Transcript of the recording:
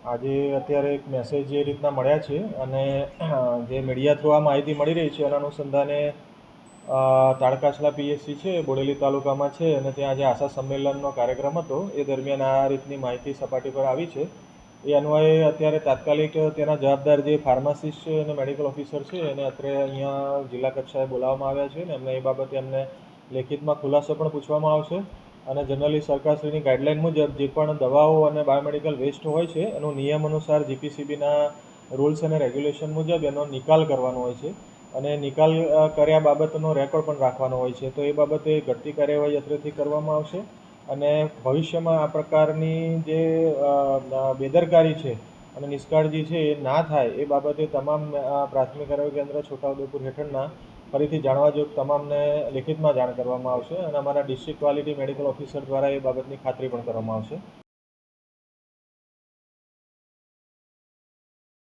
આજે અત્યારે એક મેસેજ જે રીતના મળ્યા છે અને જે મીડિયા થ્રુ આ માહિતી મળી રહી છે એના અનુસંધાને તાળકાછલા પીએચસી છે બોડેલી તાલુકામાં છે અને ત્યાં આજે આશા સંમેલનનો કાર્યક્રમ હતો એ દરમિયાન આ રીતની માહિતી સપાટી પર આવી છે. એ અન્વયે અત્યારે તાત્કાલિક તેના જવાબદાર જે ફાર્માસિસ્ટ છે અને મેડિકલ ઓફિસર છે એને અત્યારે અહીંયા જિલ્લા કક્ષાએ બોલાવવામાં આવ્યા છે અને એમને એ બાબતે એમને લેખિતમાં ખુલાસો પણ પૂછવામાં આવશે અને જનરલી સરકારશ્રીની ગાઈડલાઇન મુજબ જે પણ દવાઓ અને બાયોમેડિકલ વેસ્ટ હોય છે એનું નિયમ અનુસાર જીપીસીબીના રૂલ્સ અને રેગ્યુલેશન મુજબ એનો નિકાલ કરવાનો હોય છે અને નિકાલ કર્યા બાબતનો રેકોર્ડ પણ રાખવાનો હોય છે. તો એ બાબતે ઘટતી કાર્યવાહી અત્રેથી કરવામાં આવશે અને ભવિષ્યમાં આ પ્રકારની જે બેદરકારી છે અને નિષ્કાળજી છે એ ના થાય એ બાબતે તમામ પ્રાથમિક આરોગ્ય કેન્દ્ર છોટાઉદેપુર હેઠળના ફરીથી જાણવા જોગ તમામને લેખિતમાં જાણ કરવામાં આવશે અને અમારા ડિસ્ટ્રિક્ટ ક્વોલિટી મેડિકલ ઓફિસર દ્વારા એ બાબતની ખાતરી પણ કરવામાં આવશે.